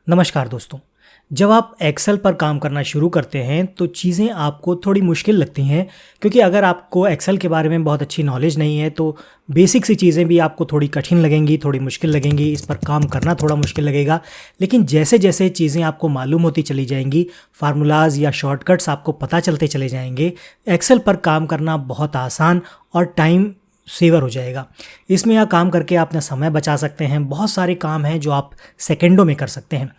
नमस्कार दोस्तों। जब आप एक्सेल पर काम करना शुरू करते हैं तो चीज़ें आपको थोड़ी मुश्किल लगती हैं, क्योंकि अगर आपको एक्सेल के बारे में बहुत अच्छी नॉलेज नहीं है तो बेसिक सी चीज़ें भी आपको थोड़ी कठिन लगेंगी, थोड़ी मुश्किल लगेंगी, इस पर काम करना थोड़ा मुश्किल लगेगा। लेकिन जैसे जैसे चीज़ें आपको मालूम होती चली जाएंगी, फार्मूलाज या शॉर्टकट्स आपको पता चलते चले जाएंगे, एक्सेल पर काम करना बहुत आसान और टाइम सेवर हो जाएगा। इसमें यह काम करके आप अपना समय बचा सकते हैं। बहुत सारे काम हैं जो आप सेकंडों में कर सकते हैं।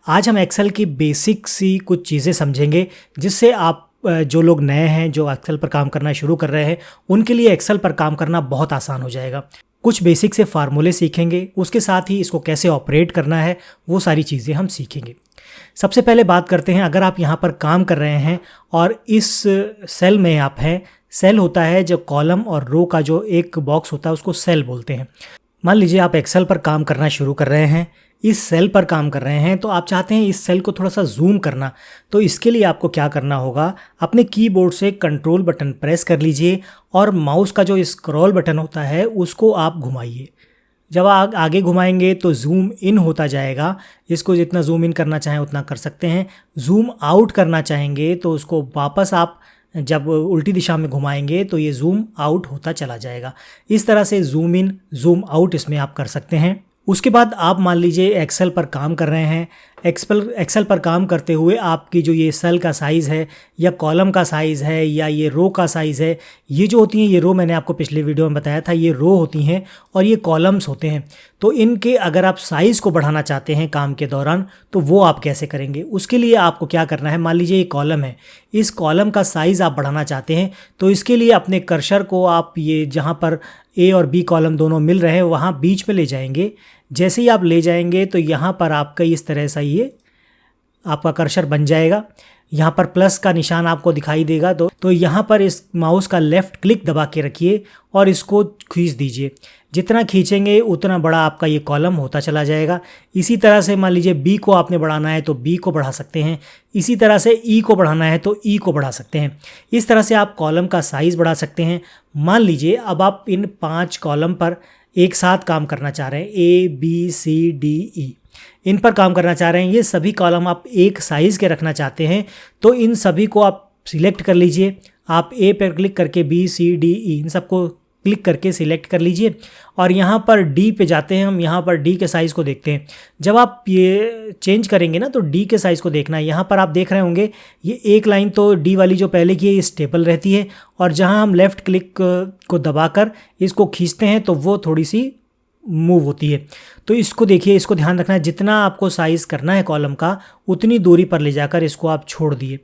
आज हम एक्सेल की बेसिक सी कुछ चीज़ें समझेंगे, जिससे आप जो लोग नए हैं, जो एक्सेल पर काम करना शुरू कर रहे हैं, उनके लिए एक्सेल पर काम करना बहुत आसान हो जाएगा। कुछ बेसिक से फार्मूले सीखेंगे, उसके साथ ही इसको कैसे ऑपरेट करना है वो सारी चीज़ें हम सीखेंगे। सबसे पहले बात करते हैं, अगर आप यहाँ पर काम कर रहे हैं और इस सेल में आप हैं, सेल होता है जो कॉलम और रो का जो एक बॉक्स होता है उसको सेल बोलते हैं। मान लीजिए आप एक्सेल पर काम करना शुरू कर रहे हैं, इस सेल पर काम कर रहे हैं, तो आप चाहते हैं इस सेल को थोड़ा सा जूम करना। तो इसके लिए आपको क्या करना होगा, अपने कीबोर्ड से कंट्रोल बटन प्रेस कर लीजिए और माउस का जो स्क्रॉल बटन होता है उसको आप घुमाइए। जब आप आगे घुमाएंगे तो जूम इन होता जाएगा। इसको जितना जूम इन करना चाहें उतना कर सकते हैं। जूम आउट करना चाहेंगे तो उसको वापस आप जब उल्टी दिशा में घुमाएंगे तो ये जूम आउट होता चला जाएगा। इस तरह से जूम इन जूम आउट इसमें आप कर सकते हैं। उसके बाद आप मान लीजिए एक्सेल पर काम कर रहे हैं। एक्सेल पर काम करते हुए आपकी जो ये सेल का साइज़ है या कॉलम का साइज़ है या ये रो का साइज़ है, ये जो होती हैं, ये रो मैंने आपको पिछले वीडियो में बताया था, ये रो होती हैं और ये कॉलम्स होते हैं। तो इनके अगर आप साइज़ को बढ़ाना चाहते हैं काम के दौरान तो वो आप कैसे करेंगे, उसके लिए आपको क्या करना है, मान लीजिए ये कॉलम है, इस कॉलम का साइज़ आप बढ़ाना चाहते हैं तो इसके लिए अपने कर्सर को आप ये जहाँ पर ए और बी कॉलम दोनों मिल रहे हैं वहाँ बीच में ले जाएंगे। जैसे ही आप ले जाएंगे तो यहाँ पर आपका इस तरह से ये आपका कर्सर बन जाएगा। यहाँ पर प्लस का निशान आपको दिखाई देगा। तो यहाँ पर इस माउस का लेफ़्ट क्लिक दबा के रखिए और इसको खींच दीजिए। जितना खींचेंगे उतना बड़ा आपका ये कॉलम होता चला जाएगा। इसी तरह से मान लीजिए बी को आपने बढ़ाना है तो बी को बढ़ा सकते हैं। इसी तरह से ई को बढ़ाना है तो ई को बढ़ा सकते हैं। इस तरह से आप कॉलम का साइज़ बढ़ा सकते हैं। मान लीजिए अब आप इन 5 कॉलम पर एक साथ काम करना चाह रहे हैं, A B C D E, इन पर काम करना चाह रहे हैं। ये सभी कॉलम आप एक साइज़ के रखना चाहते हैं तो इन सभी को आप सिलेक्ट कर लीजिए। आप ए पर क्लिक करके बी सी डी ई इन सबको क्लिक करके सिलेक्ट कर लीजिए और यहाँ पर डी पे जाते हैं। हम यहाँ पर डी के साइज़ को देखते हैं। जब आप ये चेंज करेंगे ना तो डी के साइज़ को देखना है। यहाँ पर आप देख रहे होंगे ये एक लाइन तो डी वाली जो पहले की है ये स्टेबल रहती है और जहाँ हम लेफ़्ट क्लिक को दबाकर इसको खींचते हैं तो वो थोड़ी सी मूव होती है। तो इसको देखिए, इसको ध्यान रखना है, जितना आपको साइज़ करना है कॉलम का उतनी दूरी पर ले जाकर इसको आप छोड़ दिए।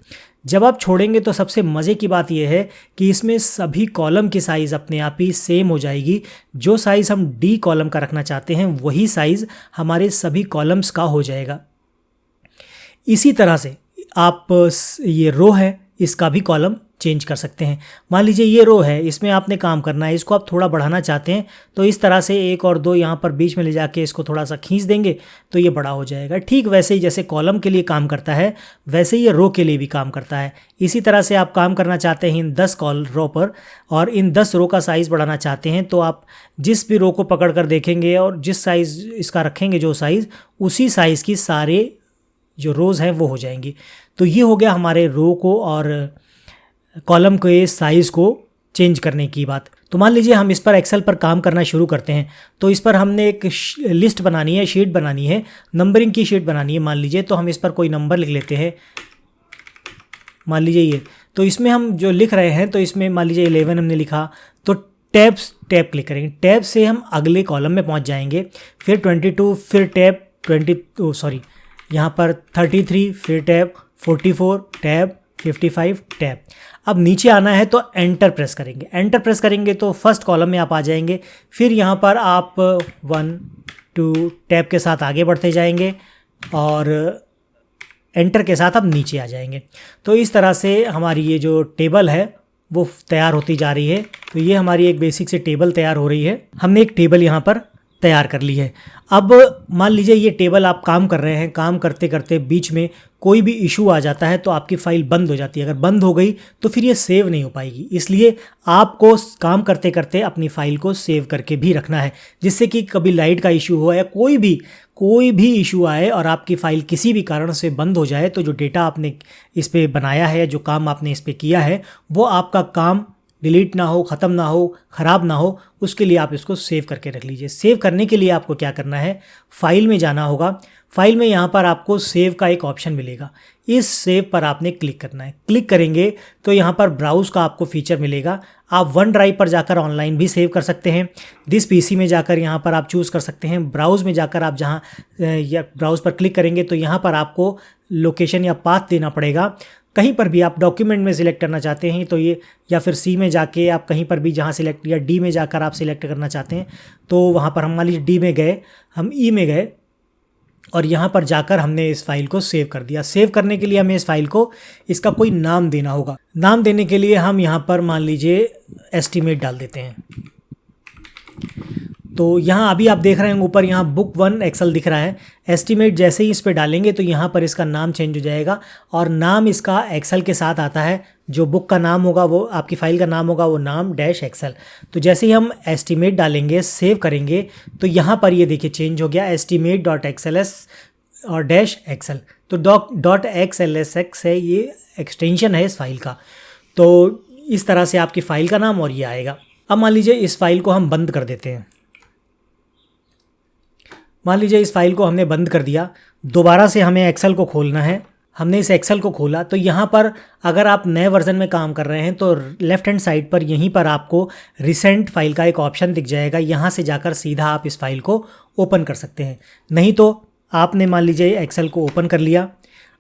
जब आप छोड़ेंगे तो सबसे मज़े की बात यह है कि इसमें सभी कॉलम की साइज़ अपने आप ही सेम हो जाएगी। जो साइज़ हम डी कॉलम का रखना चाहते हैं वही साइज़ हमारे सभी कॉलम्स का हो जाएगा। इसी तरह से आप ये रो है इसका भी कॉलम चेंज कर सकते हैं। मान लीजिए ये रो है, इसमें आपने काम करना है, इसको आप थोड़ा बढ़ाना चाहते हैं तो इस तरह से 1 और 2 यहाँ पर बीच में ले जाके इसको थोड़ा सा खींच देंगे तो ये बड़ा हो जाएगा। ठीक वैसे ही जैसे कॉलम के लिए काम करता है वैसे ही ये रो के लिए भी काम करता है। इसी तरह से आप काम करना चाहते हैं इन 10 रो पर और इन 10 रो का साइज़ बढ़ाना चाहते हैं तो आप जिस भी रो को पकड़ कर देखेंगे और जिस साइज़ इसका रखेंगे जो साइज़, उसी साइज़ की सारे जो रोज़ हैं वो हो जाएंगी। तो ये हो गया हमारे रो को और कॉलम के साइज़ को चेंज करने की बात। तो मान लीजिए हम इस पर एक्सेल पर काम करना शुरू करते हैं तो इस पर हमने एक लिस्ट बनानी है, शीट बनानी है, नंबरिंग की शीट बनानी है मान लीजिए। तो हम इस पर कोई नंबर लिख लेते हैं, मान लीजिए ये। तो इसमें हम जो लिख रहे हैं तो इसमें मान लीजिए 11 हमने लिखा तो टैब क्लिक करेंगे। टैब से हम अगले कॉलम में पहुंच जाएंगे। फिर 22, फिर टैब यहाँ पर 33, फिर टैब 44, टैब 55, टैब। अब नीचे आना है तो एंटर प्रेस करेंगे। एंटर प्रेस करेंगे तो फर्स्ट कॉलम में आप आ जाएंगे। फिर यहाँ पर आप 1, 2 टैब के साथ आगे बढ़ते जाएंगे और एंटर के साथ अब नीचे आ जाएंगे। तो इस तरह से हमारी ये जो टेबल है वो तैयार होती जा रही है। तो ये हमारी एक बेसिक से टेबल तैयार हो रही है। हमने एक टेबल यहाँ पर तैयार कर ली है। अब मान लीजिए ये टेबल आप काम कर रहे हैं, काम करते करते बीच में कोई भी इशू आ जाता है तो आपकी फ़ाइल बंद हो जाती है। अगर बंद हो गई तो फिर ये सेव नहीं हो पाएगी। इसलिए आपको काम करते करते अपनी फ़ाइल को सेव करके भी रखना है, जिससे कि कभी लाइट का इशू हो या कोई भी इशू आए और आपकी फ़ाइल किसी भी कारण से बंद हो जाए तो जो डेटा आपने इस पे बनाया है, जो काम आपने इस पे किया है, वो आपका काम डिलीट ना हो, ख़त्म ना हो, ख़राब ना हो, उसके लिए आप इसको सेव करके रख लीजिए। सेव करने के लिए आपको क्या करना है, फ़ाइल में जाना होगा। फ़ाइल में यहाँ पर आपको सेव का एक ऑप्शन मिलेगा, इस सेव पर आपने क्लिक करना है। क्लिक करेंगे तो यहाँ पर ब्राउज़ का आपको फीचर मिलेगा। आप वन ड्राइव पर जाकर ऑनलाइन भी सेव कर सकते हैं। दिस पीसी में जाकर यहाँ पर आप चूज़ कर सकते हैं। ब्राउज़ में जाकर आप जहाँ या ब्राउज़ पर क्लिक करेंगे तो यहाँ पर आपको लोकेशन या पाथ देना पड़ेगा। कहीं पर भी आप डॉक्यूमेंट में सिलेक्ट करना चाहते हैं तो ये, या फिर सी में जाके आप कहीं पर भी जहाँ सिलेक्ट, या डी में जाकर आप सिलेक्ट करना चाहते हैं तो वहाँ पर हम मान लीजिए डी में गए, हम ई में गए और यहाँ पर जाकर हमने इस फाइल को सेव कर दिया। सेव करने के लिए हमें इस फाइल को इसका कोई नाम देना होगा। नाम देने के लिए हम यहाँ पर मान लीजिए एस्टीमेट डाल देते हैं। तो यहाँ अभी आप देख रहे हैं ऊपर यहाँ बुक 1 एक्सेल दिख रहा है। एस्टीमेट जैसे ही इस पर डालेंगे तो यहाँ पर इसका नाम चेंज हो जाएगा और नाम इसका एक्सेल के साथ आता है। जो बुक का नाम होगा, वो आपकी फ़ाइल का नाम होगा, वो नाम डैश एक्सेल। तो जैसे ही हम एस्टीमेट डालेंगे, सेव करेंगे तो यहाँ पर ये देखिए चेंज हो गया, एस्टीमेट डॉट एक्सएलएस और डैश एक्सेल। तो डॉट एक्सएलएसएक्स है, ये एक्सटेंशन है इस फाइल का। तो इस तरह से आपकी फ़ाइल का नाम और ये आएगा। अब मान लीजिए इस फाइल को हम बंद कर देते हैं। मान लीजिए इस फाइल को हमने बंद कर दिया, दोबारा से हमें एक्सेल को खोलना है। हमने इस एक्सेल को खोला तो यहाँ पर अगर आप नए वर्जन में काम कर रहे हैं तो लेफ़्ट हैंड साइड पर यहीं पर आपको रिसेंट फाइल का एक ऑप्शन दिख जाएगा। यहाँ से जाकर सीधा आप इस फाइल को ओपन कर सकते हैं। नहीं तो आपने मान लीजिए एक्सेल को ओपन कर लिया।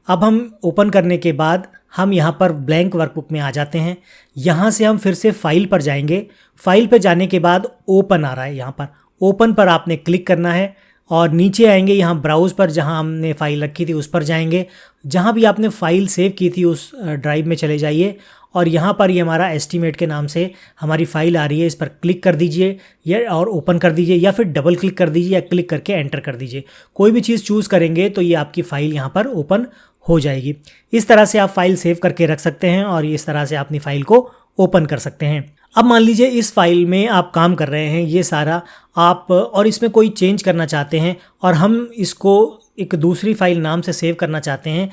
अब हम ओपन करने के बाद हम यहाँ पर ब्लैंक वर्कबुक में आ जाते हैं। यहाँ से हम फिर से फाइल पर जाएंगे। फाइल पर जाने के बाद ओपन आ रहा है, यहाँ पर ओपन पर आपने क्लिक करना है और नीचे आएंगे यहाँ ब्राउज़ पर, जहाँ हमने फ़ाइल रखी थी उस पर जाएंगे। जहाँ भी आपने फ़ाइल सेव की थी उस ड्राइव में चले जाइए और यहाँ पर ये हमारा एस्टीमेट के नाम से हमारी फ़ाइल आ रही है, इस पर क्लिक कर दीजिए या और ओपन कर दीजिए, या फिर डबल क्लिक कर दीजिए या क्लिक करके एंटर कर दीजिए। कोई भी चीज़ चूज़ करेंगे तो ये आपकी फ़ाइल यहाँ पर ओपन हो जाएगी। इस तरह से आप फ़ाइल सेव करके रख सकते हैं और इस तरह से अपनी फ़ाइल को ओपन कर सकते हैं। अब मान लीजिए इस फाइल में आप काम कर रहे हैं, ये सारा आप, और इसमें कोई चेंज करना चाहते हैं और हम इसको एक दूसरी फाइल नाम से सेव करना चाहते हैं।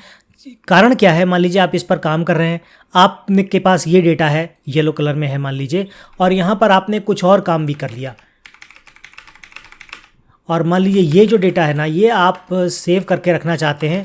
कारण क्या है, मान लीजिए आप इस पर काम कर रहे हैं, आपने के पास ये डेटा है, येलो कलर में है मान लीजिए, और यहाँ पर आपने कुछ और काम भी कर लिया और मान लीजिए ये जो डेटा है ना, ये आप सेव करके रखना चाहते हैं।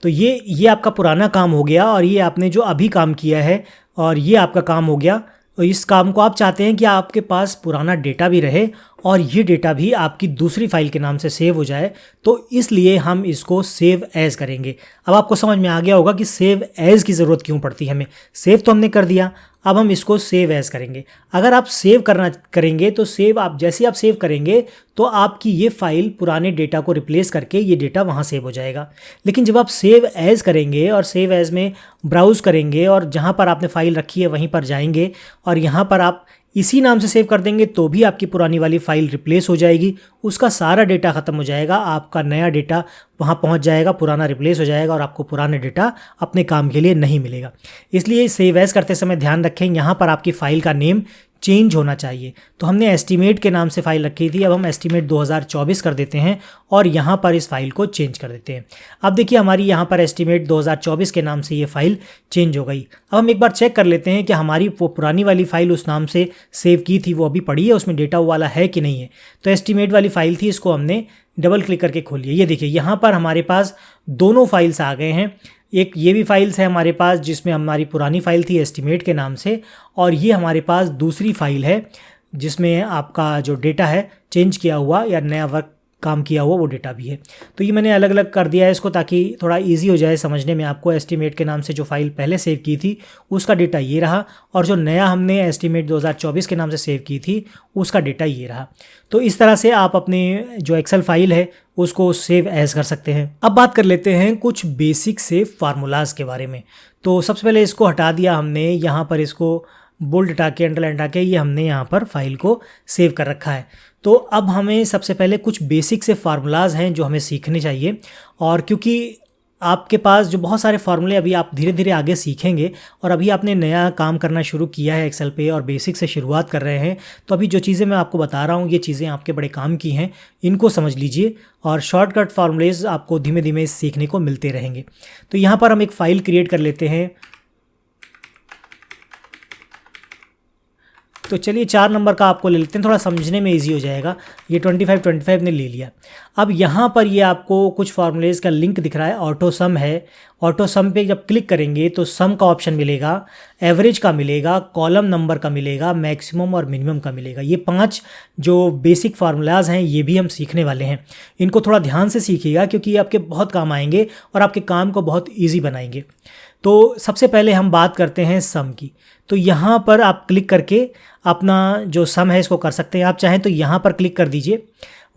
तो ये आपका पुराना काम हो गया और ये आपने जो अभी काम किया है और ये आपका काम हो गया। और इस काम को आप चाहते हैं कि आपके पास पुराना डेटा भी रहे और ये डेटा भी आपकी दूसरी फाइल के नाम से सेव हो जाए, तो इसलिए हम इसको सेव एज़ करेंगे। अब आपको समझ में आ गया होगा कि सेव एज़ की ज़रूरत क्यों पड़ती है हमें। सेव तो हमने कर दिया, अब हम इसको सेव एज़ करेंगे। अगर आप सेव करेंगे तो जैसे ही आप सेव करेंगे तो आपकी ये फाइल पुराने डेटा को रिप्लेस करके ये डेटा वहाँ सेव हो जाएगा। लेकिन जब आप सेव एज़ करेंगे और सेव एज़ में ब्राउज़ करेंगे और जहाँ पर आपने फ़ाइल रखी है वहीं पर जाएंगे और यहाँ पर आप इसी नाम से सेव कर देंगे तो भी आपकी पुरानी वाली फ़ाइल रिप्लेस हो जाएगी, उसका सारा डेटा ख़त्म हो जाएगा, आपका नया डेटा वहाँ पहुँच जाएगा, पुराना रिप्लेस हो जाएगा और आपको पुराना डेटा अपने काम के लिए नहीं मिलेगा। इसलिए सेव एज़ करते समय ध्यान रखें, यहाँ पर आपकी फ़ाइल का नेम चेंज होना चाहिए। तो हमने एस्टीमेट के नाम से फ़ाइल रखी थी, अब हम एस्टीमेट 2024 कर देते हैं और यहाँ पर इस फाइल को चेंज कर देते हैं। अब देखिए हमारी यहाँ पर एस्टीमेट 2024 के नाम से ये फ़ाइल चेंज हो गई। अब हम एक बार चेक कर लेते हैं कि हमारी वो पुरानी वाली फ़ाइल उस नाम से सेव की थी वो अभी पड़ी है, उसमें डेटा वाला है कि नहीं है। तो एस्टीमेट वाली फ़ाइल थी, इसको हमने डबल क्लिक करके खोलिए। ये देखिए यहाँ पर हमारे पास दोनों फाइल्स आ गए हैं। एक ये भी फाइल्स है हमारे पास जिसमें हमारी पुरानी फ़ाइल थी एस्टीमेट के नाम से, और ये हमारे पास दूसरी फ़ाइल है जिसमें आपका जो डेटा है चेंज किया हुआ या नया वर्क काम किया हुआ वो डेटा भी है। तो ये मैंने अलग अलग कर दिया है इसको ताकि थोड़ा इजी हो जाए समझने में आपको। एस्टीमेट के नाम से जो फाइल पहले सेव की थी उसका डेटा ये रहा और जो नया हमने एस्टीमेट 2024 के नाम से सेव की थी उसका डेटा ये रहा। तो इस तरह से आप अपने जो एक्सेल फाइल है उसको सेव एज कर सकते हैं। अब बात कर लेते हैं कुछ बेसिक से फार्मूलाज के बारे में। तो सबसे पहले इसको हटा दिया हमने, यहाँ पर इसको बोल्ड हटा के अंडरलाइन हटा के ये हमने यहाँ पर फाइल को सेव कर रखा है। तो अब हमें सबसे पहले कुछ बेसिक से फार्मूलाज हैं जो हमें सीखने चाहिए, और क्योंकि आपके पास जो बहुत सारे फार्मूले अभी आप धीरे धीरे आगे सीखेंगे, और अभी आपने नया काम करना शुरू किया है एक्सेल पे और बेसिक से शुरुआत कर रहे हैं, तो अभी जो चीज़ें मैं आपको बता रहा हूँ ये चीज़ें आपके बड़े काम की हैं, इनको समझ लीजिए और शॉर्टकट फार्मूलेज आपको धीमे धीमे सीखने को मिलते रहेंगे। तो यहाँ पर हम एक फ़ाइल क्रिएट कर लेते हैं। तो चलिए 4 नंबर का आपको ले लेते हैं, थोड़ा समझने में इजी हो जाएगा। ये 25 ने ले लिया। अब यहाँ पर ये आपको कुछ फार्मूलेज का लिंक दिख रहा है, ऑटो सम है। ऑटो सम पे जब क्लिक करेंगे तो सम का ऑप्शन मिलेगा, एवरेज का मिलेगा, कॉलम नंबर का मिलेगा, मैक्सिमम और मिनिमम का मिलेगा। ये 5 जो बेसिक फार्मूलाज हैं ये भी हम सीखने वाले हैं। इनको थोड़ा ध्यान से सीखिएगा क्योंकि ये आपके बहुत काम आएंगे और आपके काम को बहुत ईजी बनाएंगे। तो सबसे पहले हम बात करते हैं सम की। तो यहाँ पर आप क्लिक करके अपना जो सम है इसको कर सकते हैं। आप चाहें तो यहाँ पर क्लिक कर दीजिए,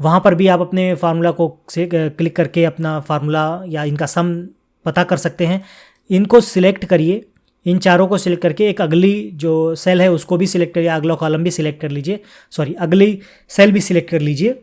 वहाँ पर भी आप अपने फार्मूला को से क्लिक करके अपना फार्मूला या इनका सम पता कर सकते हैं। इनको सिलेक्ट करिए, इन चारों को सिलेक्ट करके एक अगली जो सेल है उसको भी सिलेक्ट करिए, अगला कॉलम भी सिलेक्ट कर लीजिए, अगली सेल भी सिलेक्ट कर लीजिए।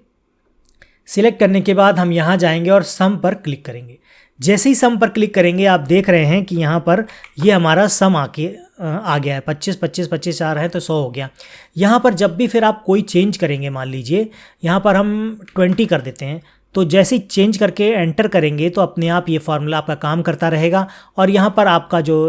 सिलेक्ट करने के बाद हम यहाँ जाएंगे और सम पर क्लिक करेंगे। जैसे ही सम पर क्लिक करेंगे आप देख रहे हैं कि यहाँ पर ये हमारा सम आ गया है। 25 25 25 4 है तो 100 हो गया। यहाँ पर जब भी फिर आप कोई चेंज करेंगे, मान लीजिए यहाँ पर हम 20 कर देते हैं, तो जैसे ही चेंज करके एंटर करेंगे तो अपने आप ये फार्मूला आपका काम करता रहेगा और यहाँ पर आपका जो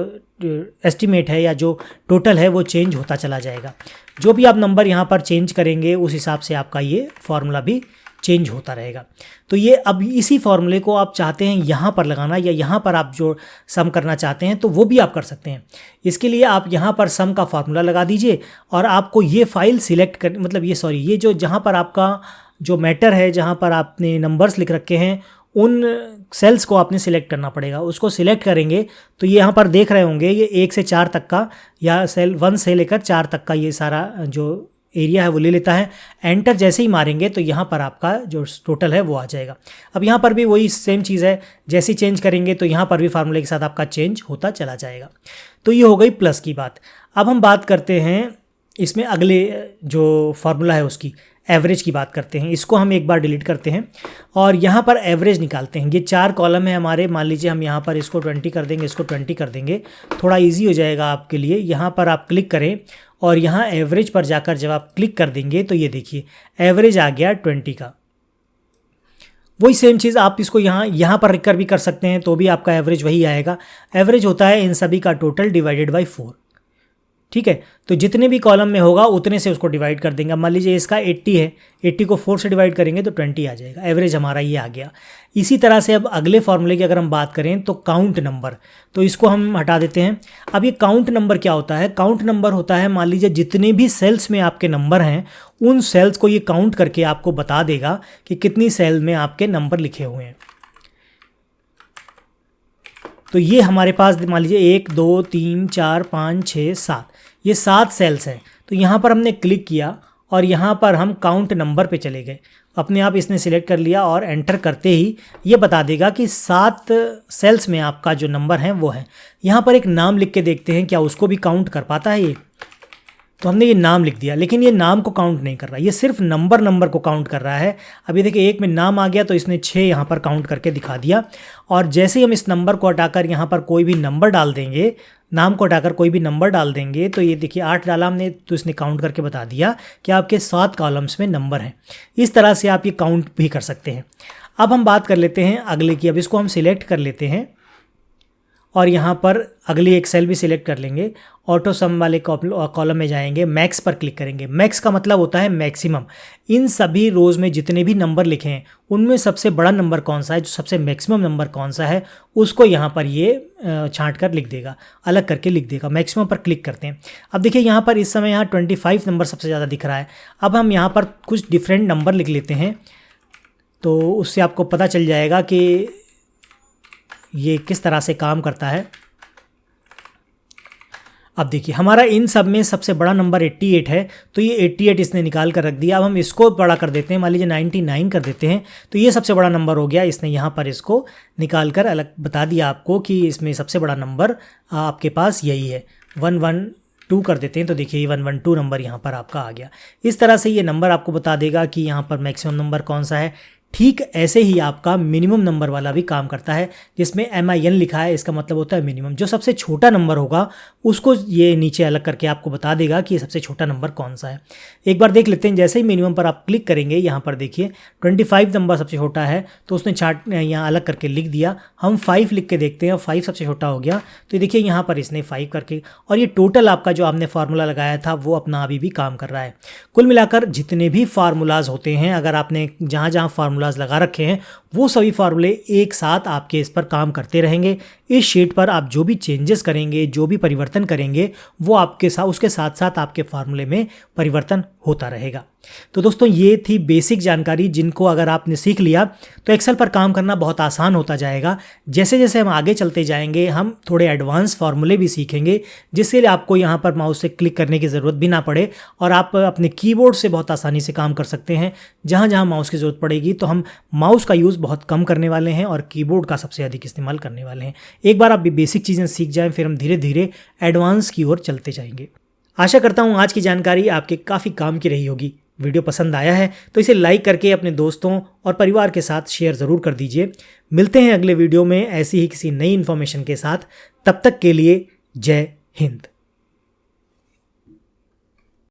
एस्टिमेट है या जो टोटल है वो चेंज होता चला जाएगा। जो भी आप नंबर यहाँ पर चेंज करेंगे उस हिसाब से आपका ये फार्मूला भी चेंज होता रहेगा। तो ये अब इसी फार्मूले को आप चाहते हैं यहाँ पर लगाना या यहाँ पर आप जो सम करना चाहते हैं तो वो भी आप कर सकते हैं। इसके लिए आप यहाँ पर सम का फार्मूला लगा दीजिए और आपको ये फाइल सिलेक्ट कर मतलब ये जो जहाँ पर आपका जो मैटर है, जहाँ पर आपने नंबर्स लिख रखे हैं उन सेल्स को आपने सिलेक्ट करना पड़ेगा। उसको सिलेक्ट करेंगे तो ये यहाँ पर देख रहे होंगे ये 1 से 4 तक का या सेल 1 से लेकर 4 तक का ये सारा जो एरिया है वो ले लेता है। एंटर जैसे ही मारेंगे तो यहाँ पर आपका जो टोटल है वो आ जाएगा। अब यहाँ पर भी वही सेम चीज़ है, जैसे ही चेंज करेंगे तो यहाँ पर भी फार्मूले के साथ आपका चेंज होता चला जाएगा। तो ये हो गई प्लस की बात। अब हम बात करते हैं इसमें अगले जो फार्मूला है उसकी एवरेज की बात करते हैं। इसको हम एक बार डिलीट करते हैं और यहाँ पर एवरेज निकालते हैं। ये 4 कॉलम है हमारे, मान लीजिए हम यहाँ पर इसको 20 कर देंगे, इसको 20 कर देंगे, थोड़ा इजी हो जाएगा आपके लिए। यहाँ पर आप क्लिक करें और यहाँ एवरेज पर जाकर जब आप क्लिक कर देंगे तो ये देखिए एवरेज आ गया 20 का। वही सेम चीज़ आप इसको यहाँ पर लिखकर भी कर सकते हैं तो भी आपका एवरेज वही आएगा। एवरेज होता है इन सभी का टोटल डिवाइडेड बाई 4। ठीक है, तो जितने भी कॉलम में होगा उतने से उसको डिवाइड कर देंगे। मान लीजिए इसका 80 है, 80 को 4 से डिवाइड करेंगे तो 20 आ जाएगा। एवरेज हमारा ये आ गया। इसी तरह से अब अगले फार्मूले की अगर हम बात करें तो काउंट नंबर, तो इसको हम हटा देते हैं। अब ये काउंट नंबर क्या होता है? काउंट नंबर होता है, मान लीजिए जितने भी सेल्स में आपके नंबर हैं उन सेल्स को ये काउंट करके आपको बता देगा कि कितनी सेल में आपके नंबर लिखे हुए हैं। तो ये हमारे पास मान लीजिए 1 2 3 4 5 6 7, ये 7 सेल्स हैं। तो यहाँ पर हमने क्लिक किया और यहाँ पर हम काउंट नंबर पे चले गए, अपने आप इसने सिलेक्ट कर लिया और एंटर करते ही ये बता देगा कि 7 सेल्स में आपका जो नंबर है वो है। यहाँ पर एक नाम लिख के देखते हैं क्या उसको भी काउंट कर पाता है ये। तो हमने ये नाम लिख दिया, लेकिन ये नाम को काउंट नहीं कर रहा, ये सिर्फ नंबर को काउंट कर रहा है। अभी देखिए 1 में नाम आ गया तो इसने 6 यहाँ पर काउंट करके दिखा दिया। और जैसे ही हम इस नंबर को हटाकर यहाँ पर कोई भी नंबर डाल देंगे, नाम को हटाकर कोई भी नंबर डाल देंगे तो ये देखिए 8 डाला हमने तो इसने काउंट करके बता दिया कि आपके 7 कॉलम्स में नंबर हैं। इस तरह से आप ये काउंट भी कर सकते हैं। अब हम बात कर लेते हैं अगले की। अब इसको हम सिलेक्ट कर लेते हैं और यहाँ पर अगली एक सेल भी सिलेक्ट कर लेंगे। ऑटो सम वाले कॉलम में जाएंगे, मैक्स पर क्लिक करेंगे। मैक्स का मतलब होता है मैक्सिमम। इन सभी रोज़ में जितने भी नंबर लिखे हैं उनमें सबसे बड़ा नंबर कौन सा है, जो सबसे मैक्सिमम नंबर कौन सा है, उसको यहाँ पर ये छांट कर लिख देगा, अलग करके लिख देगा। मैक्सिमम पर क्लिक करते हैं। अब देखिए यहाँ पर इस समय यहाँ 25 नंबर सबसे ज़्यादा दिख रहा है। अब हम यहाँ पर कुछ डिफरेंट नंबर लिख लेते हैं तो उससे आपको पता चल जाएगा कि ये किस तरह से काम करता है। अब देखिए हमारा इन सब में सबसे बड़ा नंबर 88 है, तो ये 88 इसने निकाल कर रख दिया। अब हम इसको बड़ा कर देते हैं, मान लीजिए 99 कर देते हैं, तो ये सबसे बड़ा नंबर हो गया। इसने यहाँ पर इसको निकाल कर अलग बता दिया आपको कि इसमें सबसे बड़ा नंबर आपके पास यही है, 2 कर देते हैं तो देखिए 112 नंबर यहाँ पर आपका आ गया। इस तरह से ये नंबर आपको बता देगा कि यहाँ पर मैक्सिमम नंबर कौन सा है। ठीक ऐसे ही आपका मिनिमम नंबर वाला भी काम करता है, जिसमें MIN लिखा है, इसका मतलब होता है मिनिमम। जो सबसे छोटा नंबर होगा उसको ये नीचे अलग करके आपको बता देगा कि ये सबसे छोटा नंबर कौन सा है। एक बार देख लेते हैं। जैसे ही मिनिमम पर आप क्लिक करेंगे, यहाँ पर देखिए 25 नंबर सबसे छोटा है, तो उसने चार्ट यहाँ अलग करके लिख दिया। हम 5 लिख के देखते हैं, 5 सबसे छोटा हो गया, तो देखिए यहाँ पर इसने 5 करके, और ये टोटल आपका जो आपने फार्मूला लगाया था वो अपना अभी भी काम कर रहा है। कुल मिलाकर जितने भी फार्मूलाज होते हैं, अगर आपने जहाँ जहाँ फार्मूलाज लगा रखे हैं वो सभी फार्मूले एक साथ आपके इस पर काम करते रहेंगे। इस शीट पर आप जो भी चेंजेस करेंगे, जो भी परिवर्तन करेंगे, वो आपके साथ उसके साथ साथ आपके फार्मूले में परिवर्तन होता रहेगा। तो दोस्तों ये थी बेसिक जानकारी, जिनको अगर आपने सीख लिया तो एक्सेल पर काम करना बहुत आसान होता जाएगा। जैसे जैसे हम आगे चलते जाएंगे हम थोड़े एडवांस फार्मूले भी सीखेंगे, जिसके लिए आपको यहाँ पर माउस से क्लिक करने की ज़रूरत भी ना पड़े और आप अपने कीबोर्ड से बहुत आसानी से काम कर सकते हैं। जहाँ जहाँ माउस की ज़रूरत पड़ेगी तो हम माउस का यूज़ बहुत कम करने वाले हैं और कीबोर्ड का सबसे अधिक इस्तेमाल करने वाले हैं। एक बार आप भी बेसिक चीज़ें सीख जाएं, फिर हम धीरे धीरे एडवांस की ओर चलते जाएंगे। आशा करता हूँ आज की जानकारी आपके काफ़ी काम की रही होगी। वीडियो पसंद आया है तो इसे लाइक करके अपने दोस्तों और परिवार के साथ शेयर ज़रूर कर दीजिए। मिलते हैं अगले वीडियो में ऐसी ही किसी नई इन्फॉर्मेशन के साथ। तब तक के लिए जय हिंद।